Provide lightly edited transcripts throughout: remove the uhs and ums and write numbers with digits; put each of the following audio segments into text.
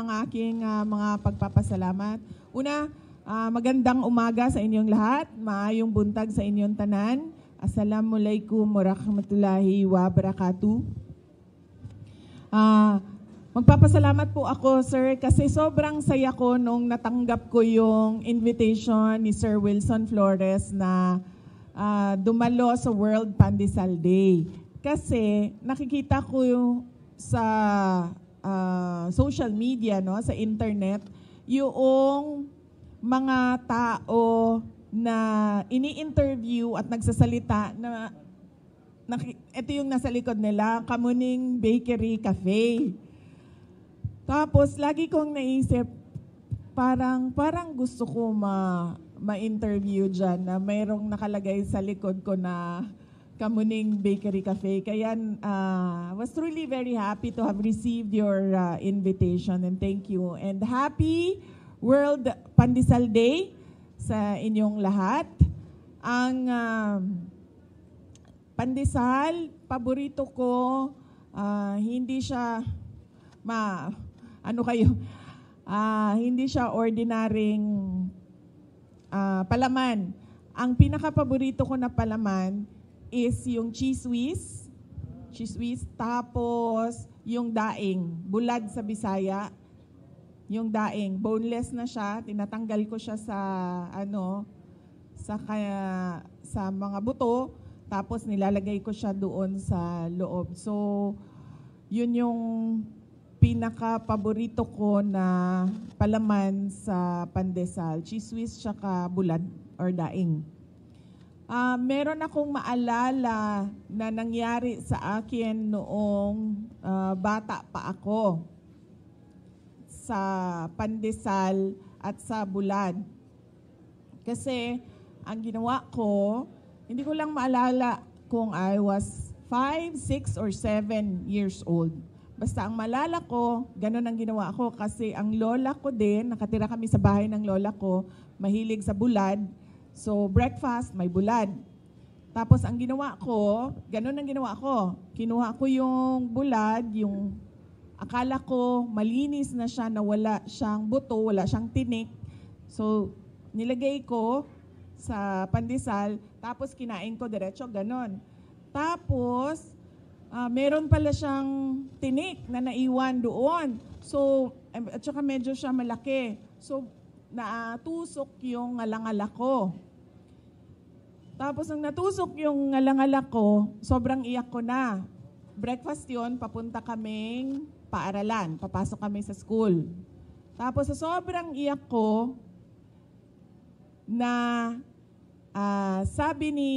ang aking mga pagpapasalamat. Una, magandang umaga sa inyong lahat, maayong buntag sa inyong tanan. Assalamualaikum warahmatullahi wabarakatuh. Magpapasalamat po ako, sir, kasi sobrang saya ko nung natanggap ko yung invitation ni Sir Wilson Flores na dumalo sa World Pandesal Day. Kasi nakikita ko sa social media, no, sa internet, yung mga tao na ini-interview at nagsasalita na ito yung nasa likod nila, Kamuning Bakery Cafe. Tapos lagi kong naisip, parang gusto ko ma-interview dyan na mayroong nakalagay sa likod ko na Kamuning Bakery Cafe. Kaya was truly very happy to have received your invitation, and thank you. And happy World Pandesal Day sa inyong lahat. Ang pandesal, paborito ko, hindi siya hindi siya ordinaryong palaman. Ang pinaka-paborito ko na palaman is yung cheese whiz, tapos yung daing, bulad sa Bisaya. Yung daing, boneless na siya, tinatanggal ko siya sa mga buto, tapos nilalagay ko siya doon sa loob. So, yun yung pinaka-paborito ko na palaman sa pandesal, cheese whiz tsaka bulad or daing. Meron akong maalala na nangyari sa akin noong bata pa ako sa pandesal at sa bulad. Kasi ang ginawa ko, hindi ko lang maalala kung I was 5, 6, or 7 years old. Basta ang malala ko, ganun ang ginawa ko kasi ang lola ko din, nakatira kami sa bahay ng lola ko, mahilig sa bulad. So breakfast, may bulad. Tapos ang ginawa ko, ganun ang ginawa ko. Kinuha ko yung bulad, yung akala ko malinis na siya na wala siyang buto, wala siyang tinik. So nilagay ko sa pandesal, tapos kinain ko diretso, ganun. Tapos meron pala siyang tinik na naiwan doon. So, at saka medyo siya malaki. So, natusok yung ngalangala ko. Tapos, nang natusok yung ngalangala ko, sobrang iyak ko na. Breakfast yun, papunta kaming paaralan. Papasok kami sa school. Tapos, sa sobrang iyak ko, na sabi ni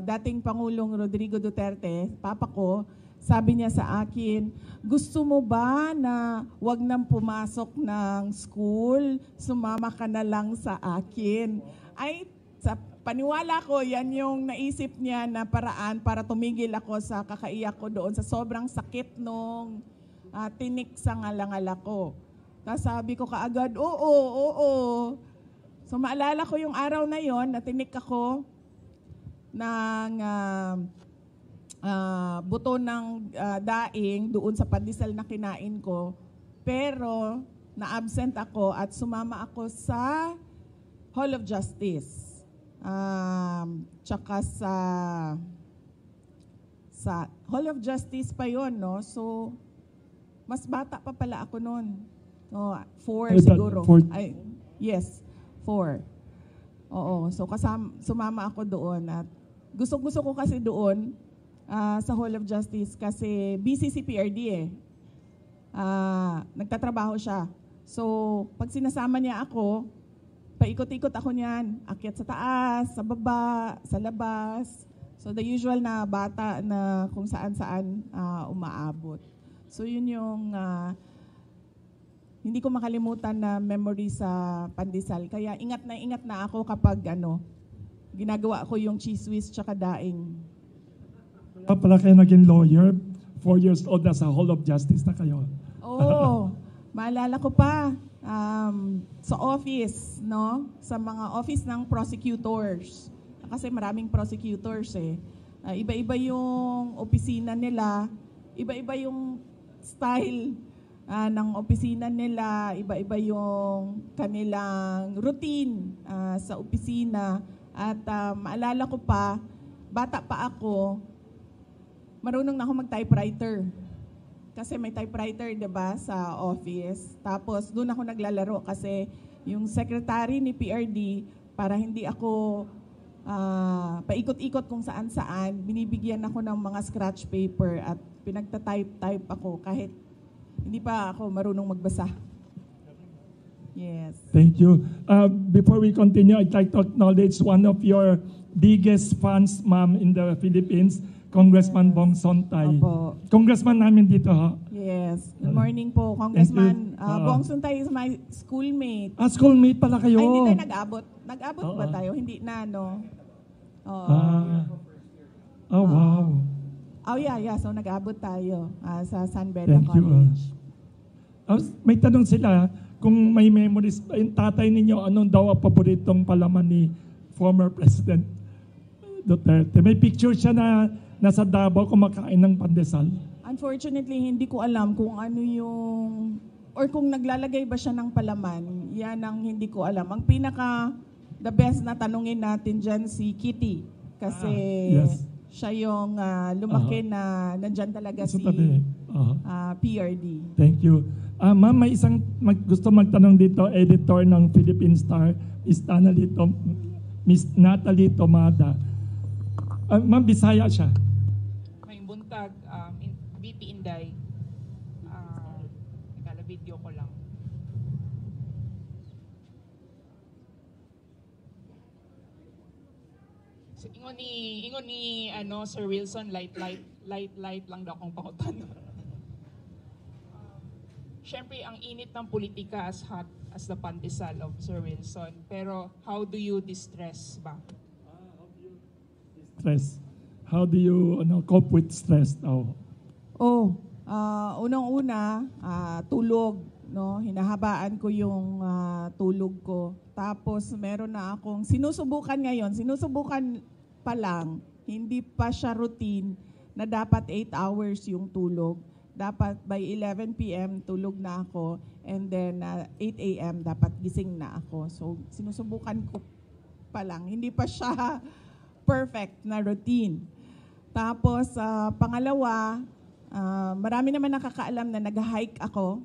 dating Pangulong Rodrigo Duterte, papa ko, sabi niya sa akin, gusto mo ba na wag nang pumasok ng school, sumama ka na lang sa akin? Ay, sa paniwala ko, yan yung naisip niya na paraan para tumigil ako sa kakaiyak ko doon sa sobrang sakit nung tinik sa ngalangala ko. Tapos sabi ko kaagad, oo. So maalala ko yung araw na yon na tinik ako ng buto ng daing doon sa pandesal na kinain ko. Pero na-absent ako at sumama ako sa Hall of Justice. Tsaka sa Hall of Justice pa yon, no? So, mas bata pa pala ako noon. No, 4 siguro. Yes, 4. Oo, so sumama ako doon at gusto ko kasi doon sa Hall of Justice kasi busy si PRD nagtatrabaho siya. So, pag sinasama niya ako, paikot-ikot ako niyan, akyat sa taas, sa baba, sa labas. So, the usual na bata na kung saan-saan umaabot. So, yun yung hindi ko makalimutan na memory sa pandesal. Kaya ingat na ako kapag ginagawa ko yung cheese whiz tsaka daing. Kaya pala kayo naging lawyer, 4 years old na sa Hall of Justice na kayo. Oo, maalala ko pa sa office, no? Sa mga office ng prosecutors. Kasi maraming prosecutors iba-iba yung opisina nila, iba-iba yung style ng opisina nila, iba-iba yung kanilang routine sa opisina. At maalala ko pa, bata pa ako, marunong na ako mag-typewriter. Kasi may typewriter, 'di ba, sa office. Tapos doon ako naglalaro kasi yung secretary ni PRD, para hindi ako paikot-ikot kung saan-saan, binibigyan ako ng mga scratch paper at pinagta-type ako kahit hindi pa ako marunong magbasa. Yes. Thank you. Before we continue, I'd like to acknowledge one of your biggest fans, ma'am, in the Philippines, Congressman Bong Sontay. Opo. Congressman namin dito, ha? Yes. Good morning po, Congressman. Thank you. Bong Sontay is my schoolmate. Schoolmate pala kayo. Ay, hindi tayo nag-abot. Nag-abot ba Oo. tayo? Hindi na, no? Oo. Oh, wow. Oh, yeah. So, nag-abot tayo sa San Beda Thank you. College. May tanong sila, kung may memories, yung tatay ninyo, anong daw ang paboritong palaman ni former President Duterte? May picture siya na nasa Davao kumakain ng pandesal. Unfortunately, hindi ko alam kung ano yung, or kung naglalagay ba siya ng palaman. Yan ang hindi ko alam. Ang the best na tanungin natin dyan si Kitty. Kasi yes. siya yung lumaki na nandyan talaga Sa si tabi. PRD. Thank you. Ma'am, may isang gusto magtanong dito, editor ng Philippine Star, Miss Natalie Tomada. Ma'am, Bisaya siya. May buntag, BP Inday. Nagala video ko lang. So, ingon ni Sir Wilson, light lang daw akong pangutan. Siyempre, ang init ng politika as hot as the pandesal of Sir Wilson. Pero how do you distress ba? Stress. How do you cope with stress? Unang-una, tulog. No? Hinahabaan ko yung tulog ko. Tapos meron na akong sinusubukan ngayon. Sinusubukan pa lang, hindi pa siya routine na dapat 8 hours yung tulog. Dapat by 11 p.m. tulog na ako, and then 8 a.m. dapat gising na ako. So sinusubukan ko pa lang. Hindi pa siya perfect na routine. Tapos pangalawa, marami naman nakakaalam na nag-hike ako.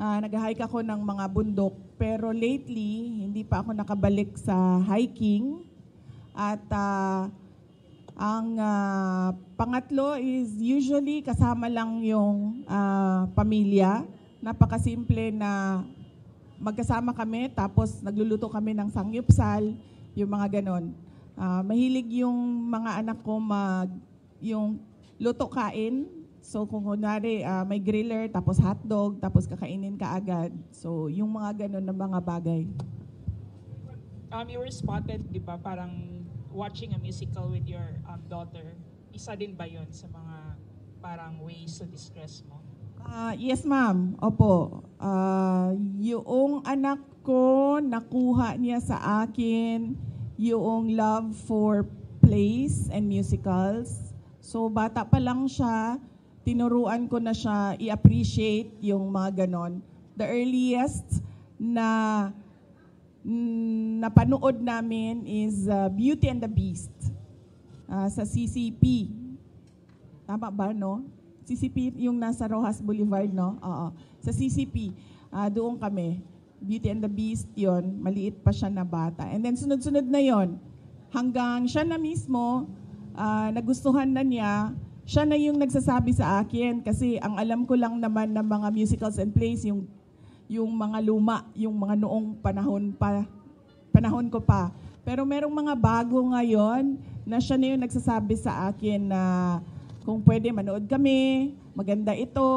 Nag-hike ako ng mga bundok, pero lately hindi pa ako nakabalik sa hiking. At ang pangatlo is usually kasama lang yung pamilya. Napakasimple na magkasama kami, tapos nagluluto kami ng sangyupsal, yung mga ganon. Mahilig yung mga anak ko yung luto kain. So kung kunwari may griller, tapos hotdog, tapos kakainin ka agad. So yung mga ganon na mga bagay. You were spotted, di ba, parang watching a musical with your daughter. Isa din ba yun sa mga parang ways to distress mo? Yes, ma'am. Opo. Yung anak ko, nakuha niya sa akin yung love for plays and musicals. So bata pa lang siya, tinuruan ko na siya i-appreciate yung mga ganon. The earliest na napanood namin is Beauty and the Beast sa CCP. Tama ba, no? CCP yung nasa Rojas Boulevard, no? Oo. Sa CCP, doon kami. Beauty and the Beast yon, maliit pa siya na bata. And then sunod-sunod na yon, hanggang siya na mismo, nagustuhan na niya, siya na yung nagsasabi sa akin kasi ang alam ko lang naman ng mga musicals and plays, yung mga luma, yung mga noong panahon ko pa. Pero merong mga bago ngayon na siya na yung nagsasabi sa akin na kung pwede manood kami, maganda ito.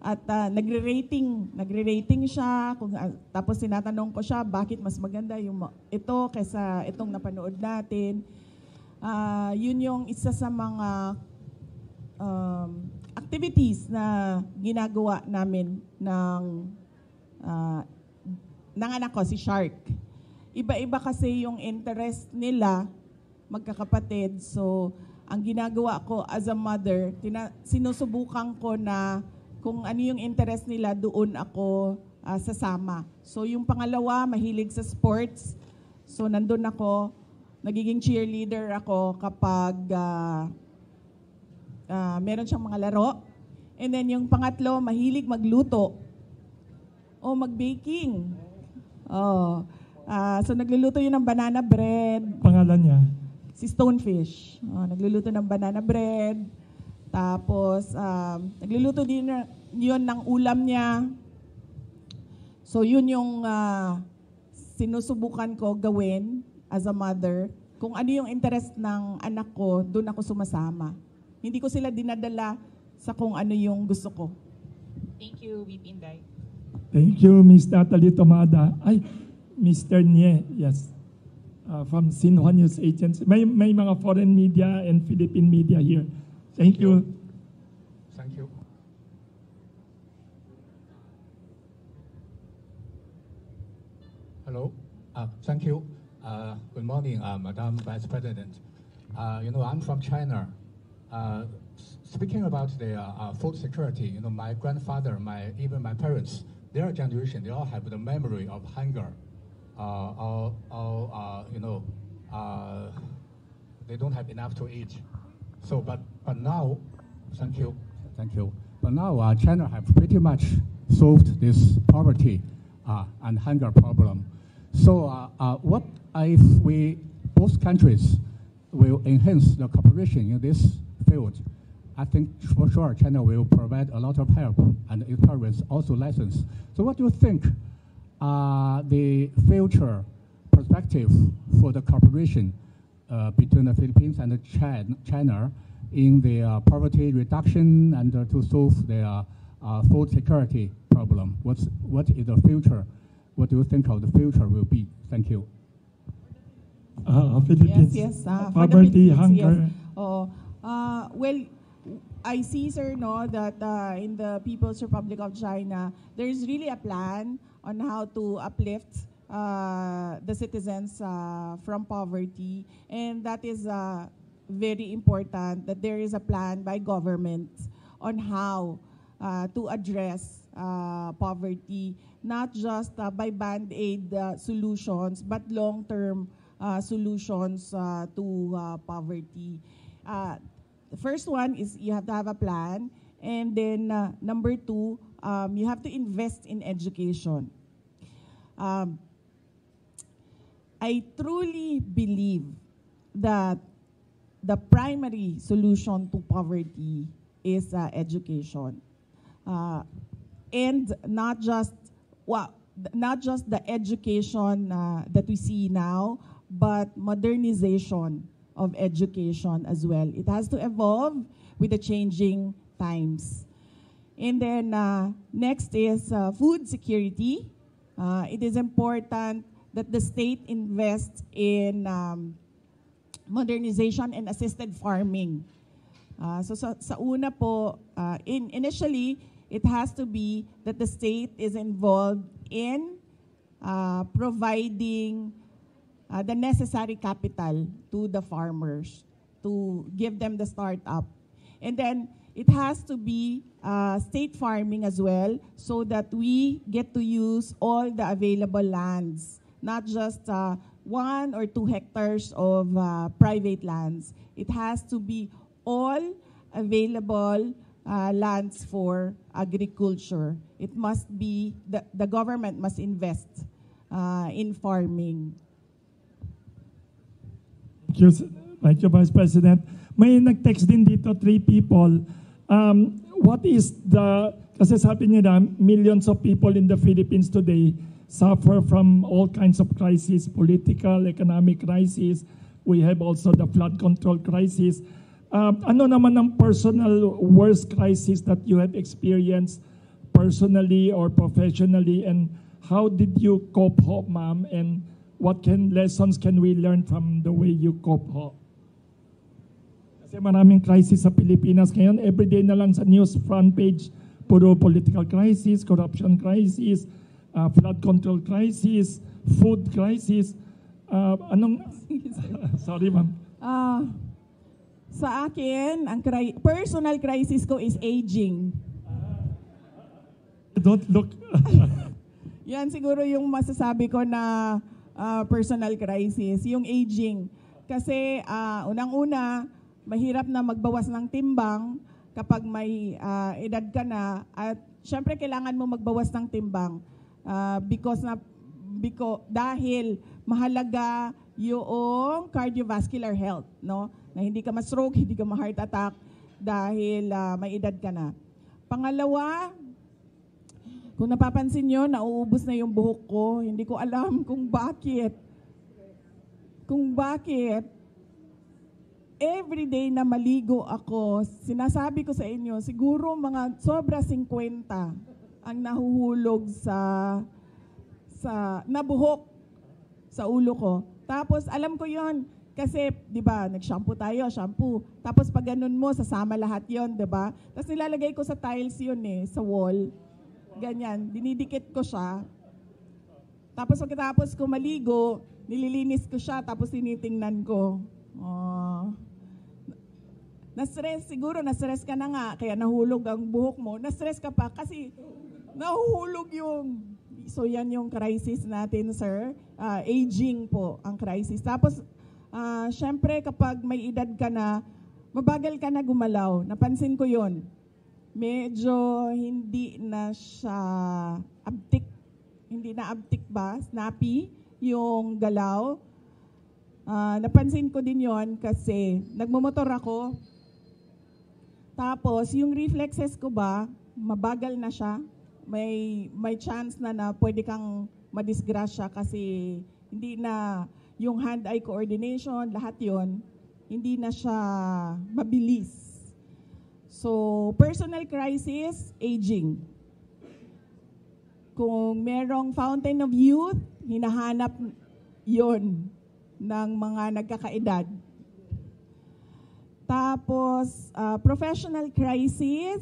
At nagre-rating siya. Tapos tinatanong ko siya, bakit mas maganda yung ito kaysa itong napanood natin. Yun yung isa sa mga activities na ginagawa namin ng anak ko, si Shark. Iba-iba kasi yung interest nila, magkakapatid. So, ang ginagawa ko as a mother, sinusubukan ko na kung ano yung interest nila, doon ako sasama. So yung pangalawa, mahilig sa sports. So nandun ako, nagiging cheerleader ako kapag meron siyang mga laro. And then yung pangatlo, mahilig magluto o mag-baking. Oh. So nagluluto yun ng banana bread. Pangalan niya? Si Stonefish. Nagluluto ng banana bread. Tapos, nagluluto din yun ng ulam niya. So, yun yung sinusubukan ko gawin as a mother. Kung ano yung interest ng anak ko, doon ako sumasama. Hindi ko sila dinadala sa kung ano yung gusto ko. Thank you, VP Inday. Thank you, Ms. Natalie Tomada. Ay, Mr. Nye, yes. From Xinhua News Agency. May mga foreign media and Philippine media here. Thank you. Thank you. Hello. Thank you. Good morning, Madam Vice President. I'm from China. Speaking about the food security, my grandfather, even my parents, their generation, they all have the memory of hunger. They don't have enough to eat. So, but now, thank you. But now China have pretty much solved this poverty and hunger problem. So, what if both countries will enhance the cooperation in this field? I think for sure China will provide a lot of help and experience also lessons. So, what do you think the future perspective for the cooperation between the Philippines and China in the poverty reduction and to solve the food security problem? What is the future? What do you think of the future will be? Thank you. Philippines. Yes. For the Poverty, Philippines, hunger. yes. Well, I see, sir, that in the People's Republic of China, there is really a plan on how to uplift the citizens from poverty, and that is very important, that there is a plan by government on how to address poverty, not just by band-aid solutions, but long-term solutions to poverty. The first one is you have to have a plan, and then number two, you have to invest in education. I truly believe that the primary solution to poverty is education, and not just the education that we see now, but modernization of education as well. It has to evolve with the changing times. And then next is food security. It is important that the state invests in modernization and assisted farming. So sa una po, initially, it has to be that the state is involved in providing the necessary capital to the farmers to give them the startup. And then it has to be state farming as well, so that we get to use all the available lands, not just 1 or 2 hectares of private lands. It has to be all available lands for agriculture. It must be, the government must invest in farming. Thank you, Vice President. May nag-text din dito, 3 people. What is kasi sabi nila, millions of people in the Philippines today suffer from all kinds of crises, political, economic crisis. We have also the flood control crisis. Ano naman ang personal worst crisis that you have experienced personally or professionally, and how did you cope, ma'am, and what lessons can we learn from the way you cope, Kasi maraming crisis sa Pilipinas ngayon. Everyday na lang sa news front page, puro political crisis, corruption crisis, flood control crisis, food crisis. Sorry, ma'am. Sa akin, ang personal crisis ko is aging. Don't look. Yan siguro yung masasabi ko na personal crisis, yung aging. Kasi unang-una, mahirap na magbawas ng timbang kapag may edad ka na. At syempre kailangan mo magbawas ng timbang dahil mahalaga yung cardiovascular health, no? Na hindi ka ma-stroke, hindi ka ma-heart attack dahil may edad ka na. Pangalawa, kung napapansin nyo, nauubos na yung buhok ko. Hindi ko alam kung bakit. Everyday na maligo ako, sinasabi ko sa inyo, siguro mga sobra 50 ang nahuhulog na buhok sa ulo ko. Tapos alam ko yon kasi 'di ba, nag-shampoo tayo, Tapos pag ganun mo, sasama lahat 'yon, 'di ba? Tapos nilalagay ko sa tiles 'yon sa wall. Ganyan, dinidikit ko siya. Tapos pagkatapos ko maligo, nililinis ko siya, tapos tinitingnan ko. Na-stress ka na nga, kaya nahulog ang buhok mo. Na-stress ka pa kasi nahuhulog yung. So yan yung crisis natin, sir. Aging po ang crisis. Tapos, syempre kapag may edad ka na, mabagal ka na gumalaw. Napansin ko yon. Medyo hindi na siya abtik. Hindi na abtik ba? Snappy yung galaw. Napansin ko din yon kasi nagmumotor ako. Tapos, yung reflexes ko ba, mabagal na siya. May chance na pwede kang madisgrasya kasi hindi na yung hand-eye coordination, lahat yon hindi na siya mabilis. So, personal crisis, aging. Kung merong fountain of youth, hinahanap yon ng mga nagkakaedad. Tapos, professional crisis,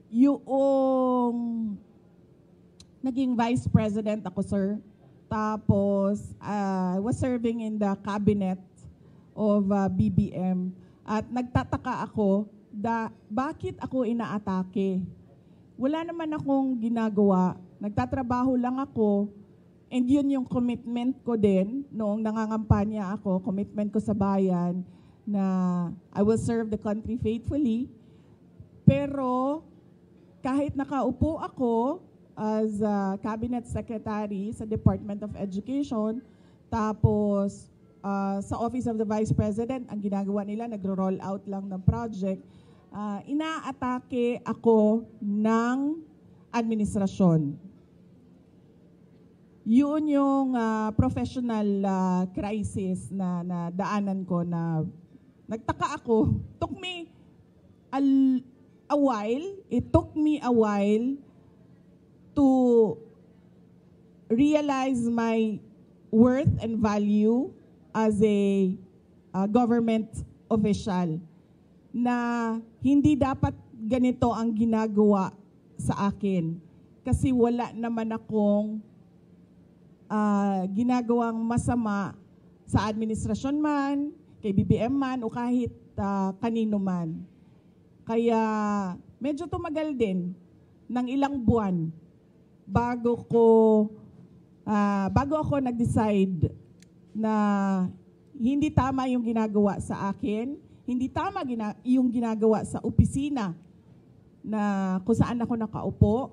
yung naging vice president ako, sir. Tapos, I was serving in the cabinet of BBM. At nagtataka ako, bakit ako inaatake? Wala naman akong ginagawa. Nagtatrabaho lang ako. And yun yung commitment ko din noong nangangampanya ako, commitment ko sa bayan na I will serve the country faithfully. Pero kahit nakaupo ako as a cabinet secretary sa Department of Education, tapos sa Office of the Vice President, ang ginagawa nila, nagro-roll out lang ng project, inaatake ako ng administrasyon. Yun yung professional crisis na daanan ko na nagtaka ako. Took me a while. It took me a while to realize my worth and value as a government official na hindi dapat ganito ang ginagawa sa akin kasi wala naman akong ginagawang masama sa administrasyon man, kay BBM man, o kahit kanino man. Kaya medyo tumagal din ng ilang buwan bago ako nag-decide na hindi tama yung ginagawa sa akin, hindi tama yung ginagawa sa opisina na kung saan ako nakaupo,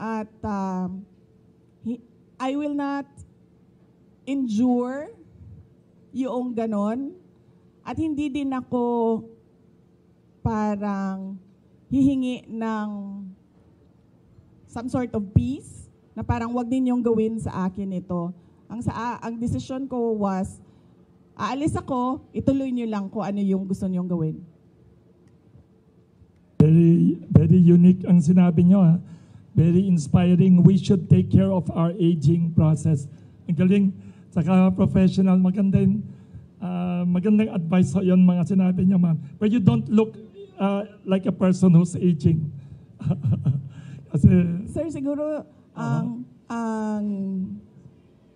at I will not endure yung ganon, at hindi din ako parang hihingi ng some sort of peace na parang wag ninyong gawin sa akin ito. Ang desisyon ko was, aalis ako, ituloy niyo lang kung ano yung gusto niyong gawin. Very, very unique ang sinabi niyo. Very inspiring. We should take care of our aging process. Ang galing, saka professional, magandang advice yun mga sinabi niyo, ma'am. But you don't look like a person who's aging. Kasi, Sir, siguro ang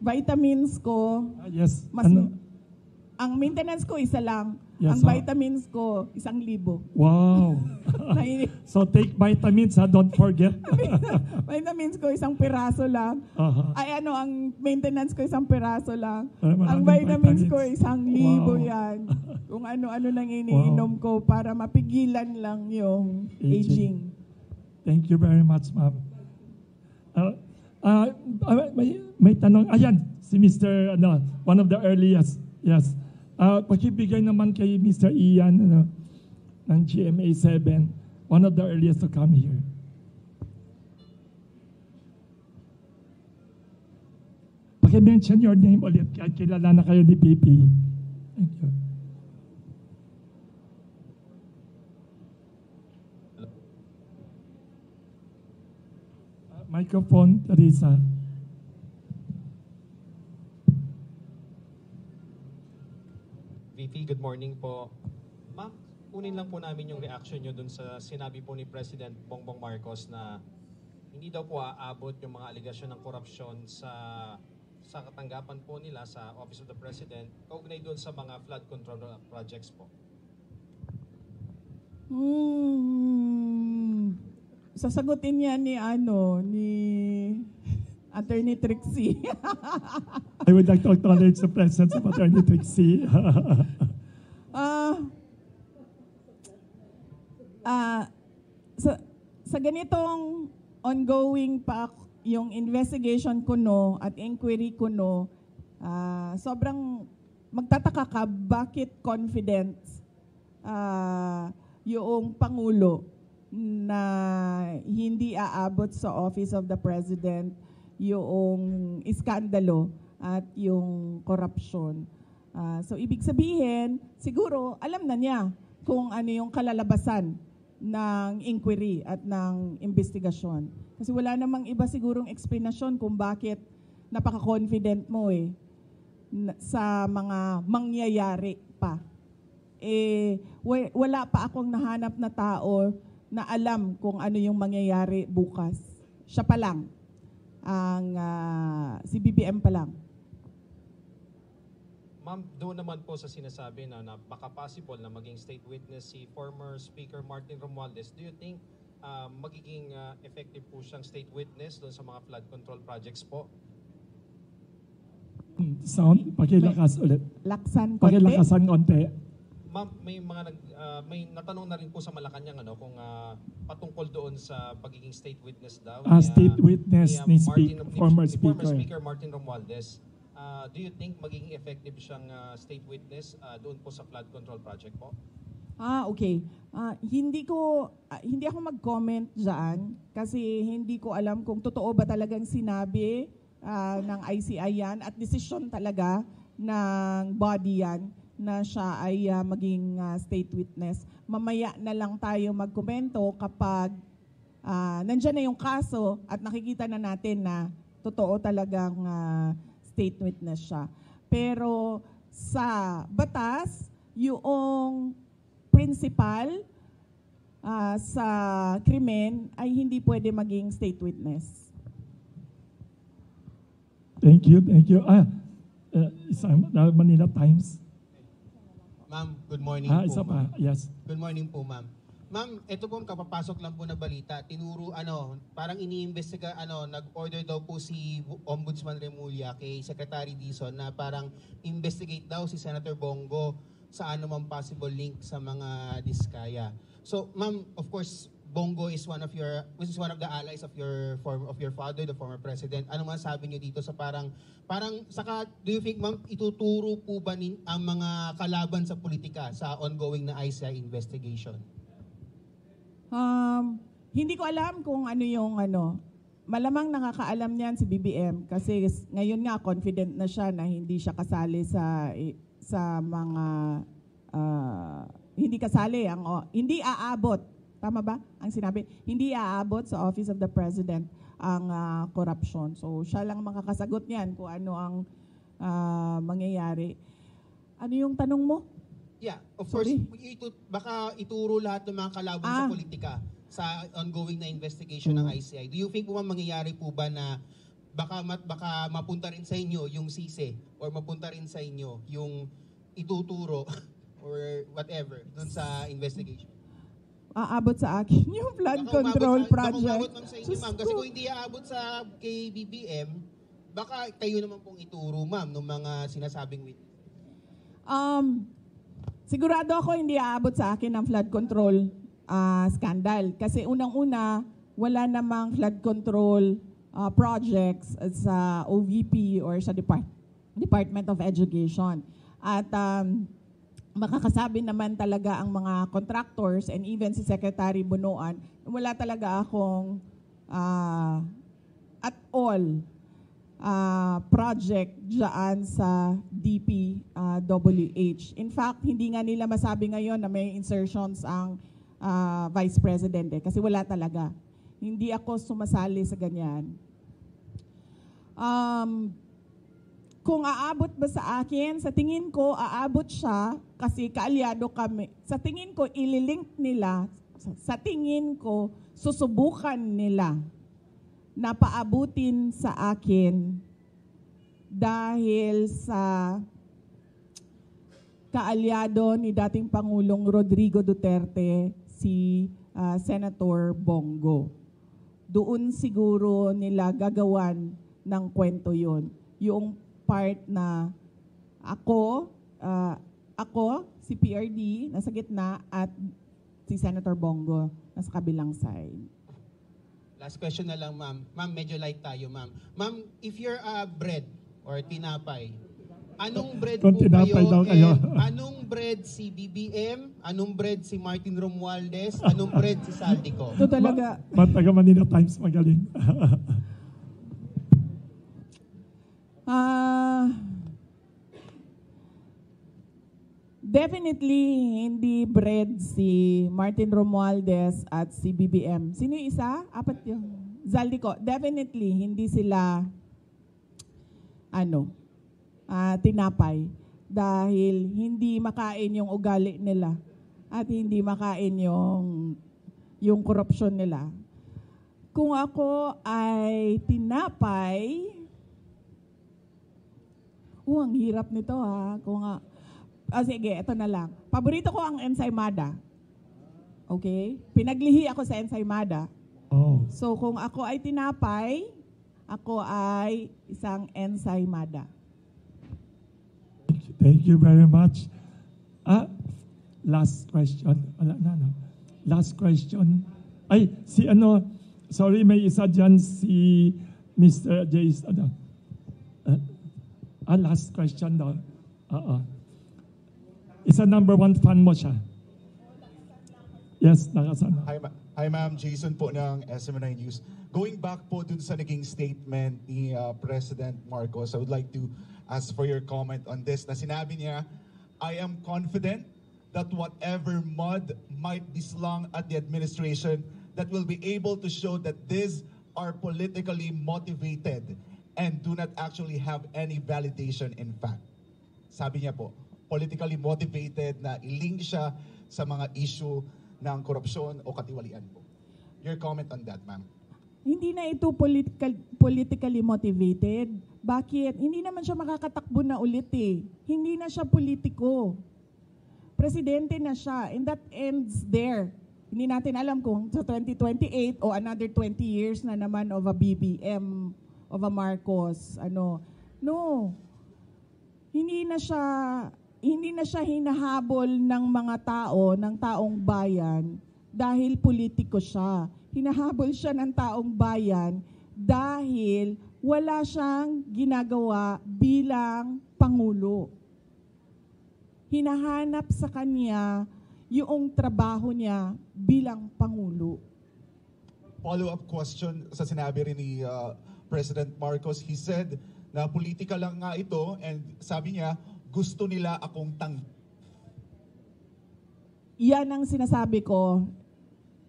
vitamins ko, yes. ang maintenance ko isa lang, Yes, Ang vitamins ko, 1,000. Wow. Nai- So take vitamins, don't forget. Vitamins ko, 1 piraso lang. Aha. Ay ang maintenance ko 1 piraso lang. Maraming Ang vitamins ko, vitamins. 1,000 Wow. yan. Kung ano-ano nang iniinom ko para mapigilan lang yung aging. Thank you very much, ma'am. May tanong. Ayan, si Mr. One of the earliest. Yes. Pakibigay naman kay Mr. Ian ng GMA 7, one of the earliest to come here. Paki-mention your name ulit kahit kilala na kayo ni PP. Thank you. Microphone, Teresa. VP, good morning po. Ma'am, kunin lang po namin yung reaction nyo dun sa sinabi po ni President Bongbong Marcos na hindi daw po aabot yung mga aligasyon ng korupsyon sa katanggapan po nila sa Office of the President kaugnay dun sa mga flood control projects po. Sasagutin niya ni Attorney Trixie. I would like to acknowledge the presence of Attorney Trixie. Sa ganitong ongoing pa yung investigation ko at inquiry ko sobrang magtataka ka bakit confident yung Pangulo na hindi aabot sa Office of the President yung iskandalo at yung korupsyon. So ibig sabihin, siguro alam na niya kung ano yung kalalabasan ng inquiry at ng investigasyon. Kasi wala namang iba sigurong explanation kung bakit napaka-confident mo sa mga mangyayari pa. Wala pa akong nahanap na tao na alam kung ano yung mangyayari bukas. Siya pa lang. Si BBM pa lang. Ma'am, doon naman po sa sinasabi na baka possible na maging state witness si former Speaker Martin Romualdez, do you think magiging effective po siyang state witness doon sa mga flood control projects po? Sound, pakilakas ulit. Laksan konti. Pakilakasan konti. Ma'am, may natanong na rin po sa Malacanang kung patungkol doon sa pagiging state witness daw. State witness ni former Speaker Martin Romualdez. Do you think magiging effective siyang state witness doon po sa flood control project po? Okay. Hindi ako mag-comment diyan kasi hindi ko alam kung totoo ba talagang sinabi ng ICI yan at decision talaga ng body yan na siya ay maging state witness. Mamaya na lang tayo magkomento kapag nandyan na yung kaso at nakikita na natin na totoo talagang state witness siya. Pero sa batas, yung principal sa krimen ay hindi pwede maging state witness. Thank you. Isang Manila Times. Ma'am, good morning Isa po. pa, yes. Good morning po, ma'am. Ma'am, ito po kapapasok lang po na balita. Tinuro, parang iniimbestiga, nag-order daw po si Ombudsman Remulla kay Secretary Dizon na parang investigate daw si Senator Bongo sa anumang possible link sa mga diskaya. So, ma'am, of course, Bongo is one of the allies of your father, the former president. Ano masasabi niyo dito sa parang saka do you think, ma'am, ituturo po ba ang mga kalaban sa politika sa ongoing na ICI investigation? Hindi ko alam kung ano yung malamang nakakaalam niyan si BBM kasi ngayon nga confident na siya na hindi siya kasali sa mga hindi aabot. Tama ba ang sinabi? Hindi aabot sa Office of the President ang corruption. So siya lang makakasagot niyan kung ano ang mangyayari. Ano yung tanong mo? Yeah, of Sorry. course, baka ituro lahat ng mga kalaban sa politika sa ongoing na investigation ng ICI. Do you think po mangyayari po ba na baka mapunta rin sa inyo yung sise or mapunta rin sa inyo yung ituturo or whatever dun sa investigation? Aabot sa akin yung flood Baka control umabot project. ma'am sa inyo, Diyos ma'am. Kasi ko. kung hindi aabot sa kay BBM, baka kayo naman pong ituro, ma'am, ng mga sinasabing witness. Sigurado ako hindi aabot sa akin ang flood control scandal. Kasi unang-una, wala namang flood control projects sa OVP or sa Department of Education. At makakasabi naman talaga ang mga contractors and even si Secretary Bunuan, wala talaga akong at all project dyan sa DPWH. In fact, hindi nga nila masabi ngayon na may insertions ang Vice President kasi wala talaga. Hindi ako sumasali sa ganyan. Kung aabot ba sa akin, sa tingin ko aabot siya kasi kaalyado kami. Sa tingin ko ililink nila, sa tingin ko susubukan nila na paabutin sa akin dahil sa kaalyado ni dating Pangulong Rodrigo Duterte, si Senator Bongo. Doon siguro nila gagawan ng kwento yon. Yung part na ako, si PRD, nasa gitna, at si Senator Bongo, nasa kabilang side. Last question na lang, ma'am. Ma'am, medyo light tayo, ma'am. Ma'am, if you're bread or tinapay, anong bread po kayo? Anong bread si BBM? Anong bread si Martin Romualdez? Anong bread si Saldico? Ito talaga. Taga Manila Times magaling. Definitely hindi bread si Martin Romualdez at si BBM. Sino yung isa? Apat yung Zaldico. Definitely hindi sila tinapay dahil hindi makain yung ugali nila at hindi makain yung korupsyon nila. Kung ako ay tinapay, ang hirap nito ha. Sige, ito na lang. Paborito ko ang ensaymada. Okay? Pinaglihi ako sa ensaymada. Oh. So kung ako ay tinapay, ako ay isang ensaymada. Thank you very much. Last question. Last question. Ay, sorry, may isa dyan si Mr. Jace. Last question daw. Isa number 1 fan mo siya. Yes, nakasama. Hi ma'am, Jason po ng SMNI News. Going back po dun sa naging statement ni President Marcos, I would like to ask for your comment on this. Na sinabi niya, I am confident that whatever mud might be slung at the administration, that will be able to show that these are politically motivated and do not actually have any validation in fact. Sabi niya po, politically motivated na i-link siya sa mga issue ng korupsyon o katiwalian po. Your comment on that, ma'am? Hindi na ito politically motivated. Bakit? Hindi naman siya makakatakbo na ulit eh. Hindi na siya politiko. Presidente na siya. And that ends there. Hindi natin alam kung sa 2028 o another 20 years na naman of a BBM, of a Marcos. No. Hindi na siya hinahabol ng mga tao, ng taong bayan dahil politiko siya. Hinahabol siya ng taong bayan dahil wala siyang ginagawa bilang Pangulo. Hinahanap sa kanya yung trabaho niya bilang Pangulo. Follow-up question sa sinabi rin ni President Marcos. He said na politika lang nga ito and sabi niya, gusto nila akong Yan ang sinasabi ko.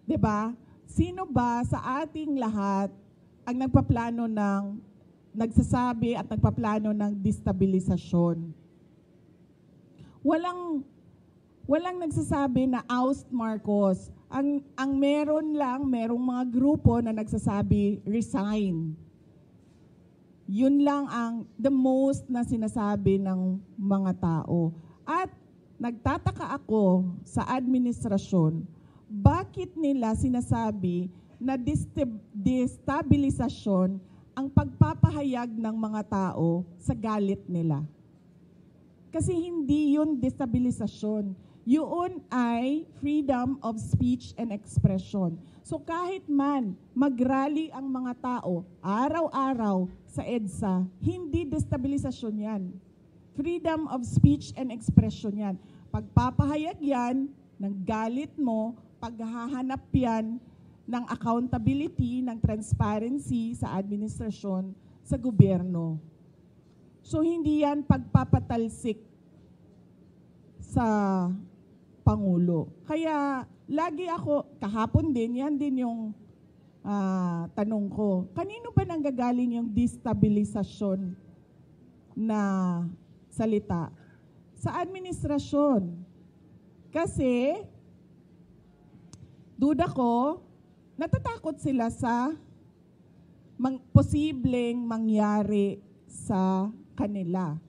'Di ba? Sino ba sa ating lahat ang nagsasabi at nagpaplano ng destabilisasyon? Walang nagsasabi na oust Marcos. Ang merong mga grupo na nagsasabi resign. Yun lang ang the most na sinasabi ng mga tao. At nagtataka ako sa administrasyon, bakit nila sinasabi na destabilisasyon ang pagpapahayag ng mga tao sa galit nila? Kasi hindi yun destabilisasyon. Yun ay freedom of speech and expression. So kahit man mag-rally ang mga tao araw-araw sa EDSA, hindi destabilisasyon yan. Freedom of speech and expression yan. Pagpapahayag yan ng galit mo, paghahanap yan ng accountability, ng transparency sa administrasyon, sa gobyerno. So hindi yan pagpapatalsik sa Pangulo. Kaya lagi ako, kahapon din, yan din yung tanong ko. Kanino ba nanggagaling yung destabilisasyon na salita? Sa administrasyon. Kasi, duda ko, natatakot sila sa posibleng mangyari sa kanila.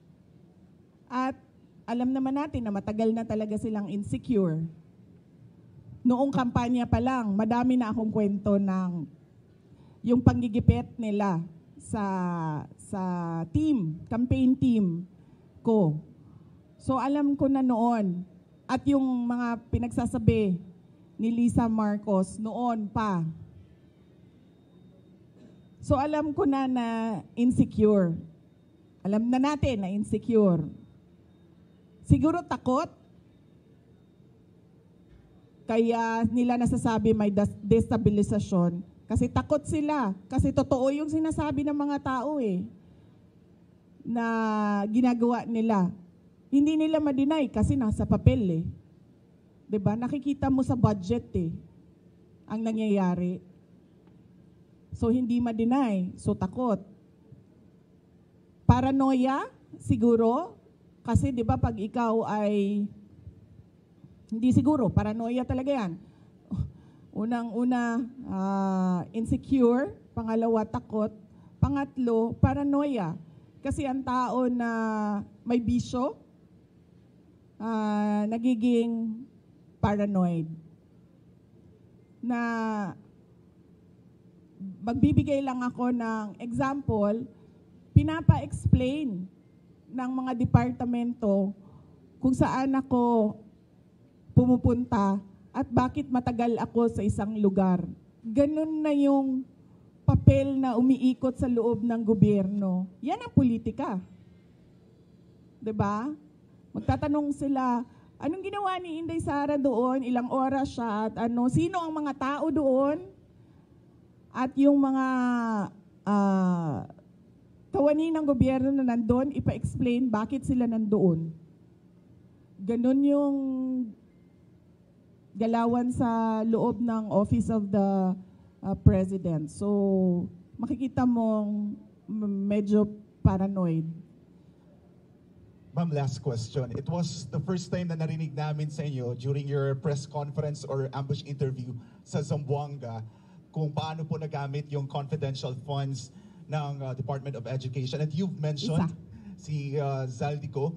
At alam naman natin na matagal na talaga silang insecure. Noong kampanya pa lang, madami na akong kwento ng yung panggigipit nila sa team, campaign team ko. So alam ko na noon, at yung mga pinagsasabi ni Lisa Marcos noon pa. So alam ko na insecure. Alam na natin na insecure. Siguro takot. Kaya nila nasasabi may destabilisasyon. Kasi takot sila. Kasi totoo yung sinasabi ng mga tao na ginagawa nila. Hindi nila ma-deny kasi nasa papel 'Di ba? Nakikita mo sa budget ang nangyayari. So hindi ma-deny. So takot. Paranoia siguro. Kasi 'di ba pag ikaw ay hindi siguro, paranoia talaga 'yan. Unang-una, insecure, pangalawa takot, pangatlo paranoia. Kasi ang tao na may bisyo nagiging paranoid. Na magbibigay lang ako ng example, pinapa-explain ng mga departamento kung saan ako pumupunta at bakit matagal ako sa isang lugar. Ganun na yung papel na umiikot sa loob ng gobyerno. Yan ang politika. 'Di ba? Magtatanong sila, anong ginawa ni Inday Sara doon? Ilang oras siya? At sino ang mga tao doon? At yung mga kawani ng gobyerno na nandoon, ipa-explain bakit sila nandoon. Ganun yung galawan sa loob ng Office of the President. So, makikita mong medyo paranoid. Ma'am, last question. It was the first time na narinig namin sa inyo during your press conference or ambush interview sa Zamboanga kung paano po nagamit yung confidential funds ng Department of Education. And you've mentioned si Zaldico.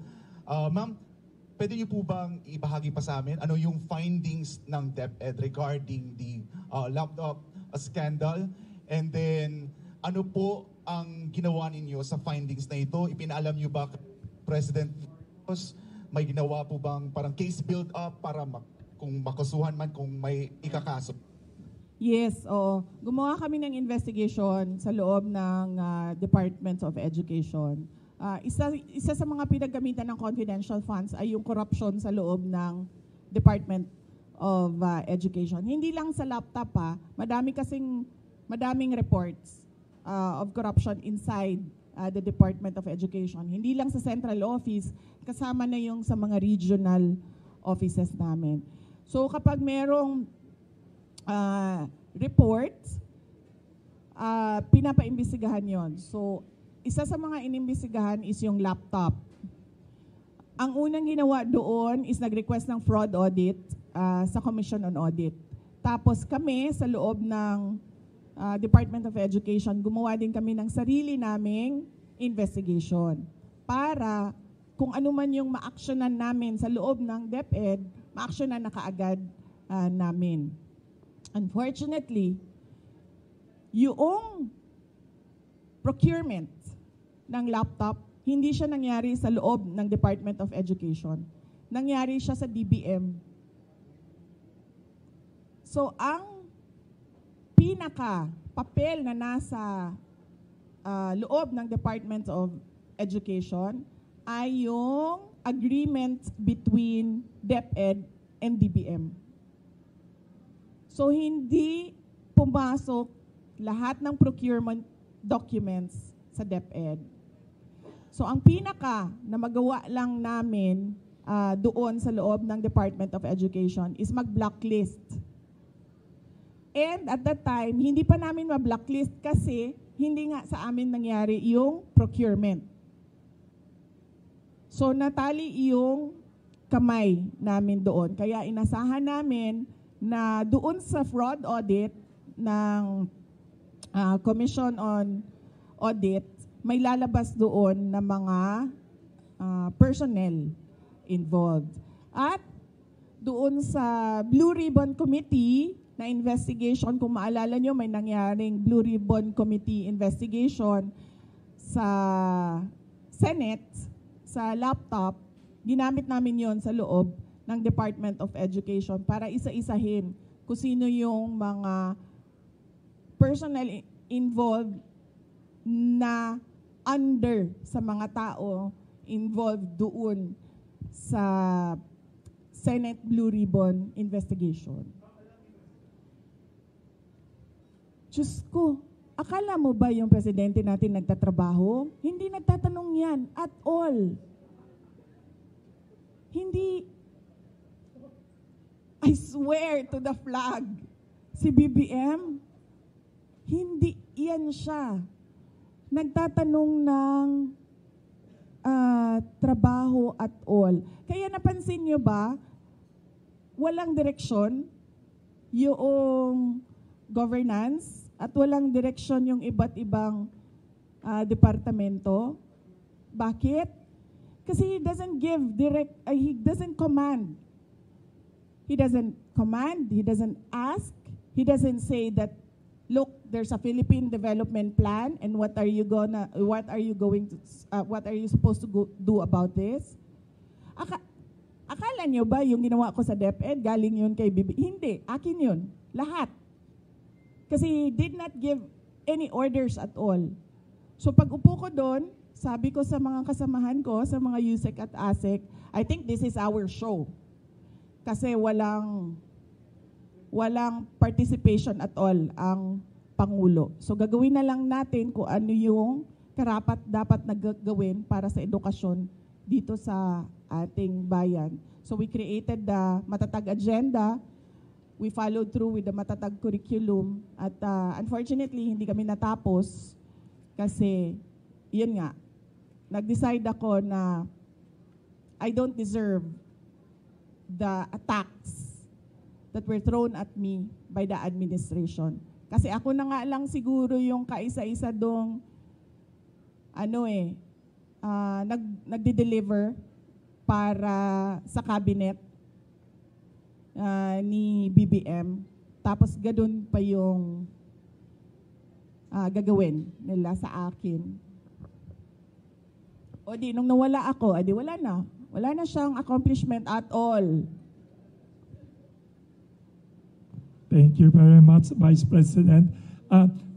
Ma'am, pwede niyo po bang ibahagi pa sa amin ano yung findings ng DepEd regarding the laptop scandal? And then, ano po ang ginawa ninyo sa findings na ito? Ipinaalam niyo ba President Marcos, may ginawa po bang parang case build-up para kung makasuhan man kung may ikakaso? Yes, gumawa kami ng investigation sa loob ng Department of Education. Isa sa mga pinagamitan ng confidential funds ay yung corruption sa loob ng Department of Education. Hindi lang sa laptop madaming reports of corruption inside the Department of Education. Hindi lang sa central office, kasama na yung sa mga regional offices namin. So kapag merong reports, pinapaimbestigahan yon. So isa sa mga inimbestigahan is yung laptop. Ang unang ginawa doon is nag-request ng fraud audit sa Commission on Audit. Tapos kami sa loob ng Department of Education, gumawa din kami ng sarili naming investigation para kung ano man yung ma-actionan namin sa loob ng DepEd, ma-actionan na kaagad namin. Unfortunately, yung procurement ng laptop, hindi siya nangyari sa loob ng Department of Education. Nangyari siya sa DBM. So, ang pinaka-papel na nasa loob ng Department of Education ay yung agreement between DepEd and DBM. So, hindi pumasok lahat ng procurement documents sa DepEd. So, ang pinaka na magawa lang namin doon sa loob ng Department of Education is mag-blacklist. And at that time, hindi pa namin ma-blacklist kasi hindi nga sa amin nangyari yung procurement. So, natali yung kamay namin doon. Kaya inasahan namin na doon sa fraud audit ng Commission on Audit, may lalabas doon na mga personnel involved. At doon sa Blue Ribbon Committee na investigation, kung maalala nyo, may nangyaring Blue Ribbon Committee investigation sa Senate, sa laptop, ginamit namin yon sa loob ng Department of Education para isa-isahin kung sino yung mga personnel involved na under sa mga tao involved doon sa Senate Blue Ribbon investigation. Diyos ko, akala mo ba yung presidente natin nagtatrabaho? Hindi nagtatanong yan at all. Hindi, I swear to the flag, si BBM, hindi yan siya. Nagtatanong ng trabaho at all. Kaya napansin nyo ba, walang direksyon yung governance at walang direksyon yung iba't ibang departamento. Bakit? Kasi he doesn't give he doesn't command. He doesn't command, he doesn't ask, he doesn't say that, look, there's a Philippine development plan and what are you supposed to do about this? Akala nyo ba yung ginawa ko sa DepEd, galing yun kay Bibi? Hindi, akin yun. Lahat. Kasi he did not give any orders at all. So pag upo ko doon, sabi ko sa mga kasamahan ko, sa mga USEC at ASEC, I think this is our show. Kasi walang participation at all ang Pangulo. So gagawin na lang natin kung ano yung karapat dapat na gawin para sa edukasyon dito sa ating bayan. So we created the Matatag Agenda. We followed through with the Matatag Curriculum. At unfortunately, hindi kami natapos kasi, yun nga, nag-decide ako na I don't deserve the attacks that were thrown at me by the administration. Kasi ako na nga lang siguro yung kaisa-isa dong nagde-deliver para sa cabinet ni BBM. Tapos gadun pa yung gagawin nila sa akin. O di, nung nawala ako, adi wala na. Wala na siyang accomplishment at all. Thank you very much, Vice President.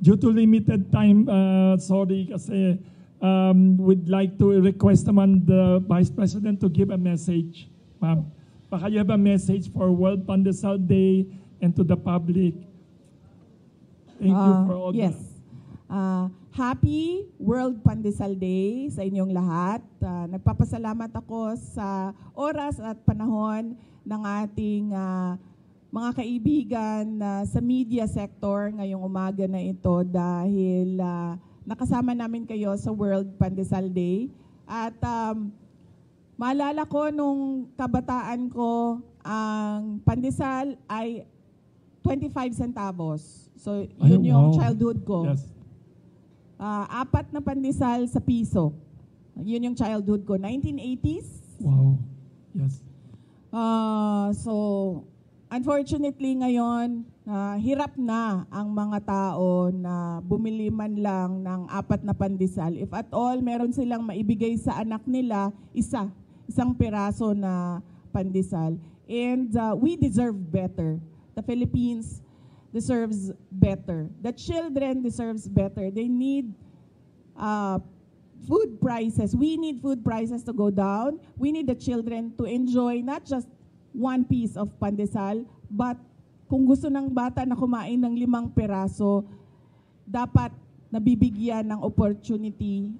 Due to limited time, sorry kasi we'd like to request naman the Vice President to give a message. Ma'am, baka you have a message for World Pandesal Day and to the public. Thank you for all yes. Happy World Pandesal Day sa inyong lahat. Nagpapasalamat ako sa oras at panahon ng ating mga kaibigan sa media sector ngayong umaga na ito dahil nakasama namin kayo sa World Pandesal Day. At maalala ko nung kabataan ko, ang pandesal ay 25 centavos. So yun yung childhood ko. Yes. 4 na pandesal sa piso. Yun yung childhood ko, 1980s. Wow. Yes. So, unfortunately ngayon, hirap na ang mga tao na bumili man lang ng 4 na pandesal. If at all, meron silang maibigay sa anak nila, isang piraso na pandesal. And we deserve better. The Philippines deserves better. The children deserves better. They need food prices. We need food prices to go down. We need the children to enjoy not just 1 piece of pandesal, but kung gusto ng bata na kumain ng 5 piraso, dapat nabibigyan ng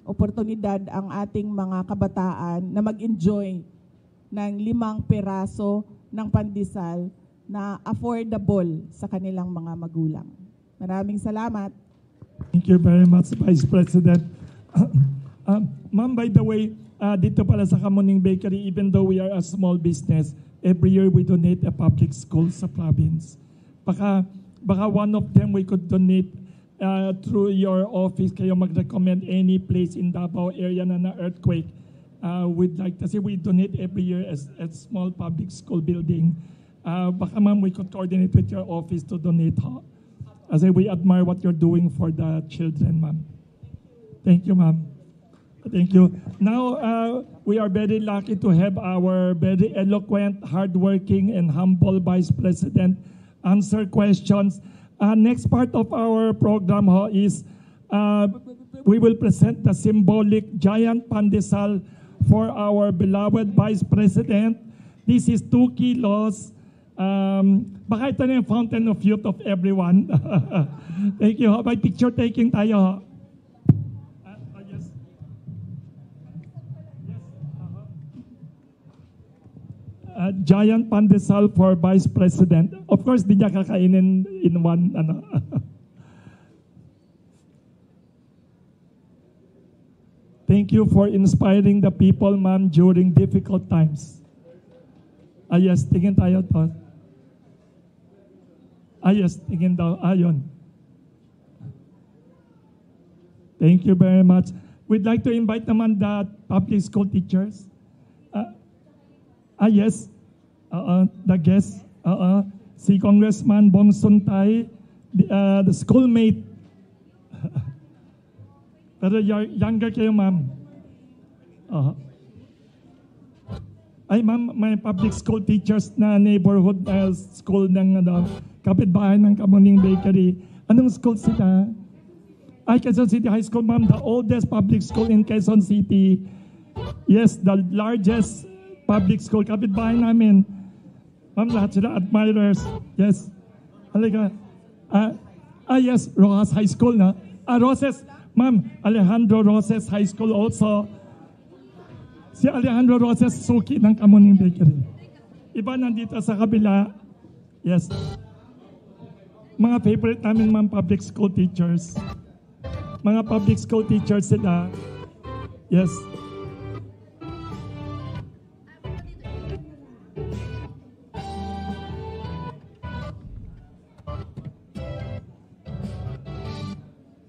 oportunidad ang ating mga kabataan na mag-enjoy ng 5 piraso ng pandesal na affordable sa kanilang mga magulang. Maraming salamat. Thank you very much, Vice President. Ma'am, by the way, dito pala sa Kamuning Bakery, even though we are a small business, every year we donate a public school sa province. Baka one of them we could donate through your office, kayo mag-recommend any place in Davao area na earthquake. We'd like to see we donate every year as small public school building. Baka ma'am, we could coordinate with your office to donate. As we admire what you're doing for the children, ma'am. Thank you, ma'am. Thank you. Now, we are very lucky to have our very eloquent, hardworking, and humble Vice President answer questions. Next part of our program is we will present the symbolic giant pandesal for our beloved Vice President. This is 2 kilos. Baka ito na yung fountain of youth of everyone. Thank you. May picture taking tayo. Giant pandesal for Vice President. Of course, di niya kakainin in one, Thank you for inspiring the people, ma'am, during difficult times. Yes, tingin tayo to. Yes, tingin daw. Yun. Thank you very much. We'd like to invite naman the public school teachers. Yes, the guest, si Congressman Bong Suntay, the schoolmate. Pero younger kayo, ma'am. Ay, ma'am, may public school teachers na neighborhood school ng kapitbahay ng Kamuning Bakery. Anong school sila? Ay, Quezon City High School, ma'am, the oldest public school in Quezon City. Yes, the largest public school, kapitbahay namin. Ma'am, lahat sila admirers. Yes. Halika. Yes, Rojas High School na. Roses, ma'am, Alejandro Roses High School also. Si Alejandro Roses, suki ng Kamuning Bakery. Iba nandito sa kabila. Yes. Mga favorite namin, ma'am, public school teachers. Mga public school teachers sila. Yes.